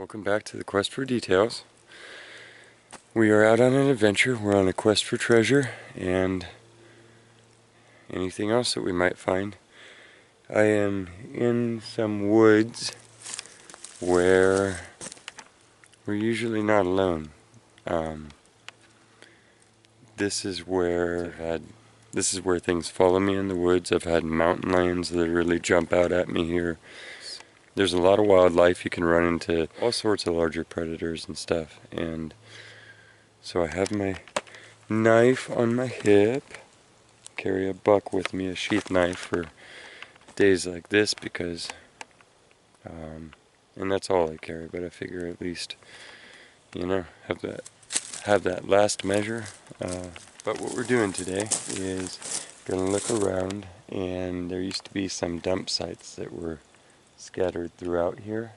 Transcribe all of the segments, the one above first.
Welcome back to the Quest for Details. We are out on an adventure. We're on a quest for treasure and anything else that we might find. I am in some woods where we're usually not alone. This is where things follow me in the woods. I've had mountain lions that really jump out at me here. There's a lot of wildlife. You can run into all sorts of larger predators and stuff. And so I have my knife on my hip. Carry a buck with me, a sheath knife for days like this because, and that's all I carry. But I figure at least, have that last measure. But what we're doing today is gonna look around, and there used to be some dump sites that were scattered throughout here,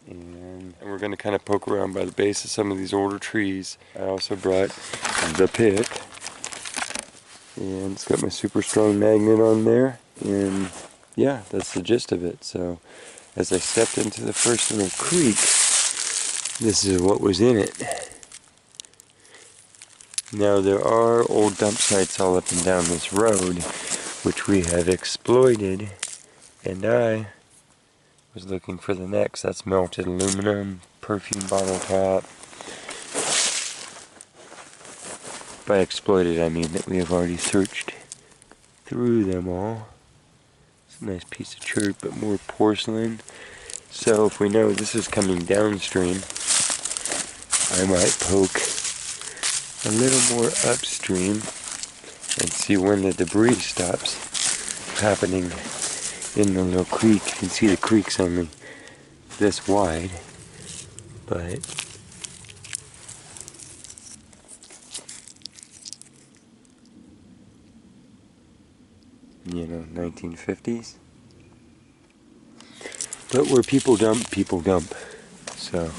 and we're going to kind of poke around by the base of some of these older trees. I also brought the pick, and it's got my super strong magnet on there, and yeah, that's the gist of it. So as I stepped into the first little creek, this is what was in it. Now there are old dump sites all up and down this road which we have exploited, and I was looking for the next. That's melted aluminum, perfume bottle top. By exploited, I mean that we have already searched through them all. It's a nice piece of chert, but more porcelain. So if we know this is coming downstream, I might poke a little more upstream and see when the debris stops happening in the little creek. You can see the creek's only this wide, but you know, 1950s. But where people dump. So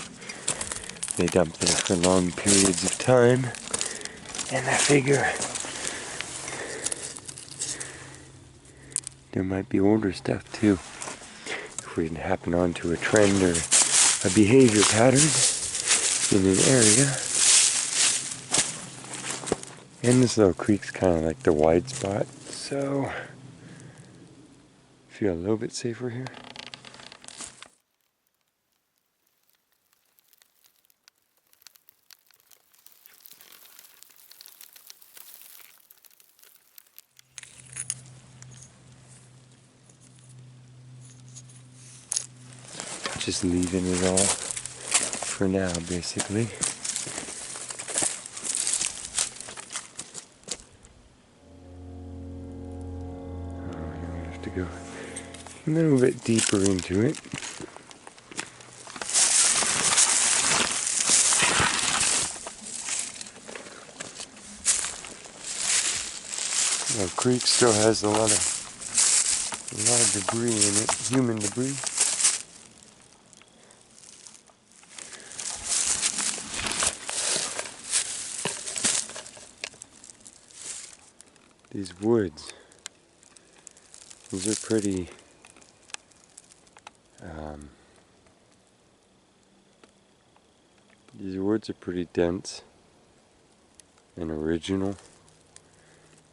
they dump there for long periods of time, and I figure there might be older stuff too. If we happen onto a trend or a behavior pattern in an area. And this little creek's kind of like the wide spot, so I feel a little bit safer here. Just leaving it all for now, basically. I'm gonna have to go a little bit deeper into it. The creek still has a lot of debris in it, human debris. These woods, these are pretty, these woods are pretty dense and original,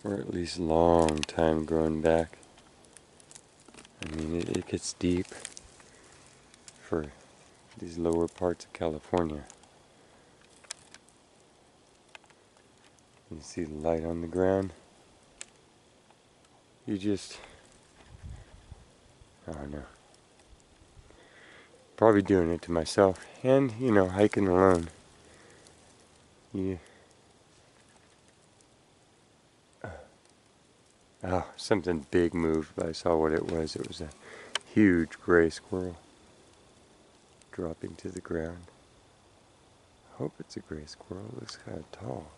or at least long time going back. I mean, it gets deep for these lower parts of California. You see the light on the ground. You just, I don't know, probably doing it to myself, and you know, hiking alone. Oh, something big moved, but I saw what it was. It was a huge gray squirrel dropping to the ground. I hope it's a gray squirrel. It looks kind of tall.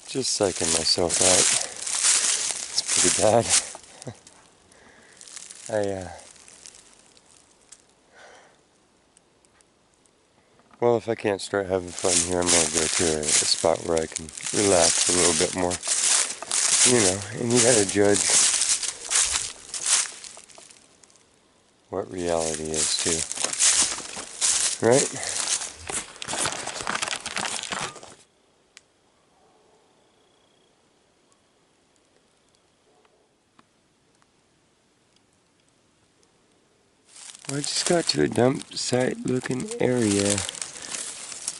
Just psyching myself out. It's pretty bad. Well, if I can't start having fun here, I'm going to go to a spot where I can relax a little bit more. You know, and you got to judge what reality is too. Right? Well, I just got to a dump site looking area,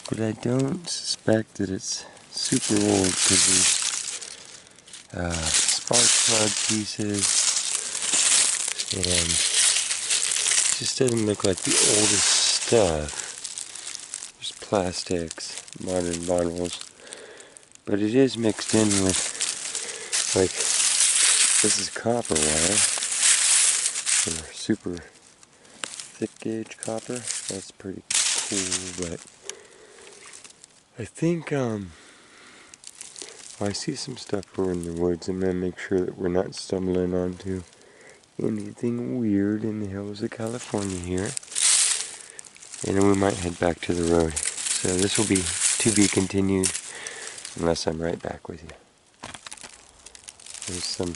but I don't suspect that it's super old because there's spark plug pieces, and it just doesn't look like the oldest stuff. There's plastics, modern bottles, but it is mixed in with, like, this is copper wire, or super thick gauge copper. That's pretty cool, but I think, well, I see some stuff over in the woods. I'm gonna make sure that we're not stumbling onto anything weird in the hills of California here. And then we might head back to the road. So this will be to be continued, unless I'm right back with you. There's some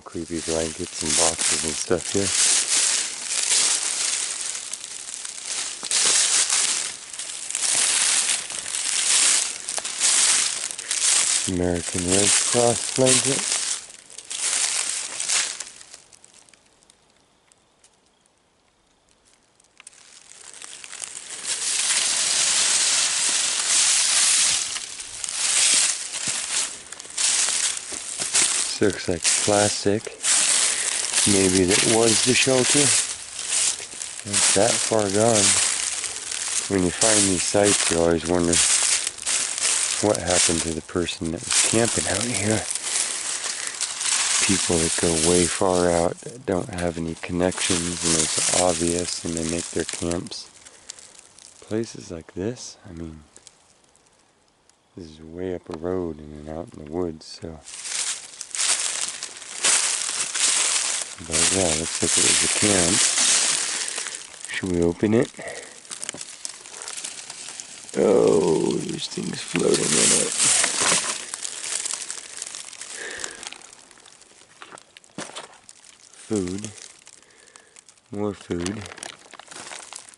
creepy blankets and boxes and stuff here. American Red Cross blanket. This looks like plastic. Maybe that was the shelter. It's that far gone. When you find these sites, you always wonder what happened to the person that was camping out here. People that go way far out, that don't have any connections, and it's obvious, and they make their camps. Places like this, I mean, this is way up a road and then out in the woods, so. But yeah, looks like it was a camp. Should we open it? Oh, there's things floating in it. Food. More food.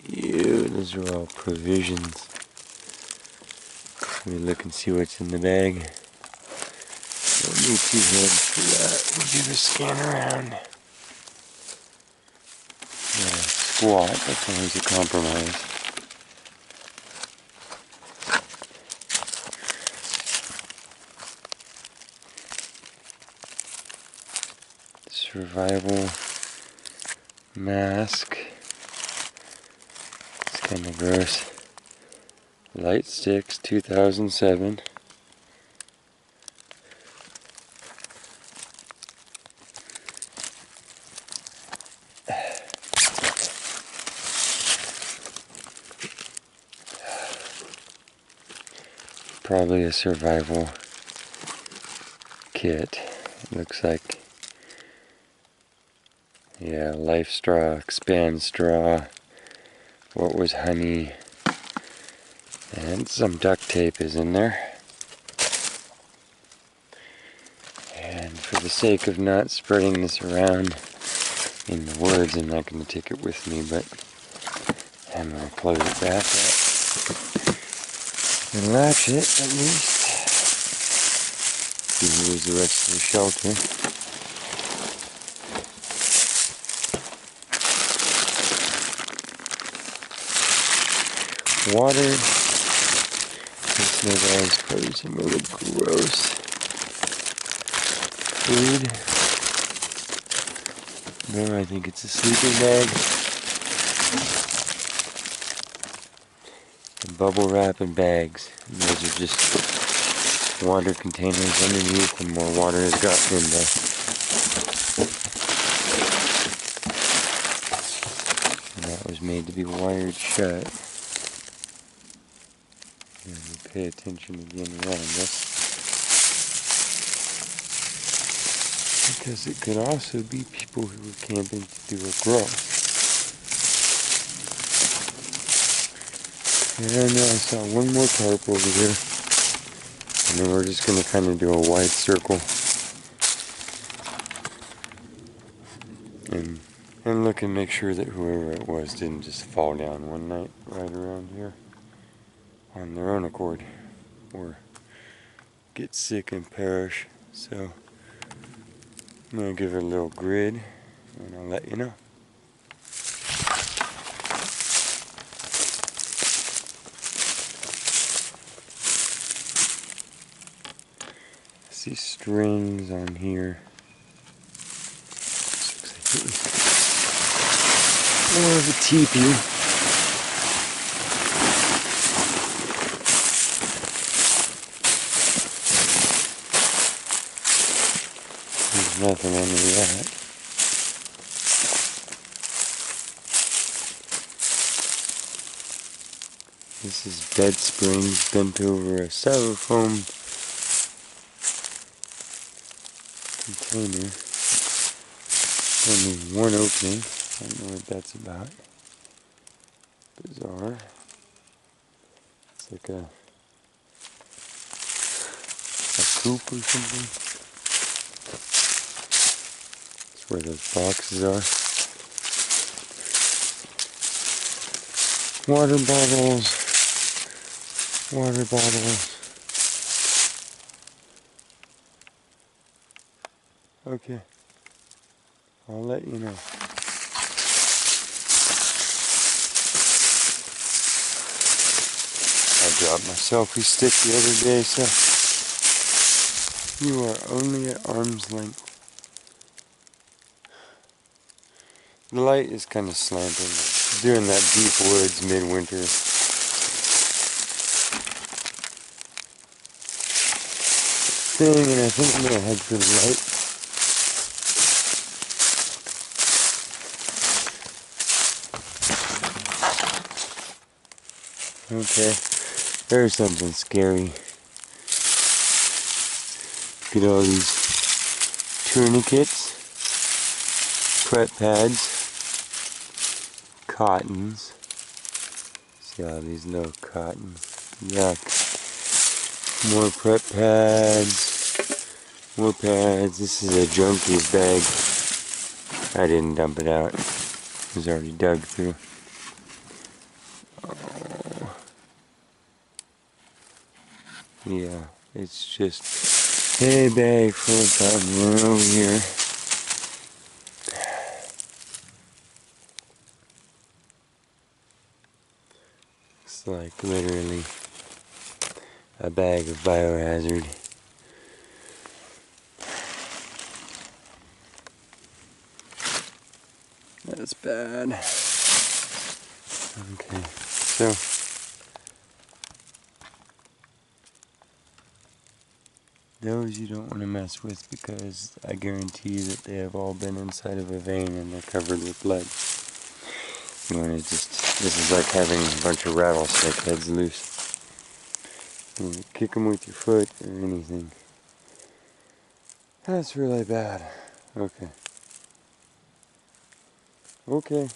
Ew, those are all provisions. Let me look and see what's in the bag. Don't need 2 heads for that. We'll do the scan around. Squat, that's always a compromise. Survival mask. It's kind of gross. Light sticks, 2007. Probably a survival kit. It looks like, yeah, life straw, expand straw. What was honey? And some duct tape is in there. And for the sake of not spreading this around in the woods, I'm not going to take it with me, but I'm going to close it back up and latch it at least. See, here's the rest of the shelter. Water. This is probably some really gross food. No, I think it's a sleeping bag. And bubble wrap and bags. And those are just water containers underneath, and more water has gotten in there. And that was made to be wired shut. And we pay attention again around us, because it could also be people who were camping to do a grow. And I saw one more tarp over here. And then we're just going to kind of do a wide circle. And look and make sure that whoever it was didn't just fall down one night right around here on their own accord. Or get sick and perish. So I'm going to give it a little grid and I'll let you know. I see strings on here. More of a teepee. There's nothing under that. This is bed springs bent over a styrofoam container. Only one opening. I don't know what that's about. Bizarre. It's like a coop or something. That's where those boxes are. Water bottles. Water bottles. Okay. I'll let you know. I dropped my selfie stick the other day, so you are only at arm's length. The light is kind of slanting. Doing that deep woods midwinter. Thing, and I think I'm gonna head for the light. Okay, there's something scary. Look at all these tourniquets, prep pads, cottons. See all these little cottons. Yuck. More prep pads, more pads. This is a junkie's bag. I didn't dump it out. It was already dug through. Yeah, it's just a bag full of cotton right over here. It's like literally a bag of biohazard. That's bad. Okay, so those you don't want to mess with because I guarantee that they have all been inside of a vein and they're covered with blood. You want to this is like having a bunch of rattlesnake heads loose. You want to kick them with your foot or anything. That's really bad. Okay. Okay.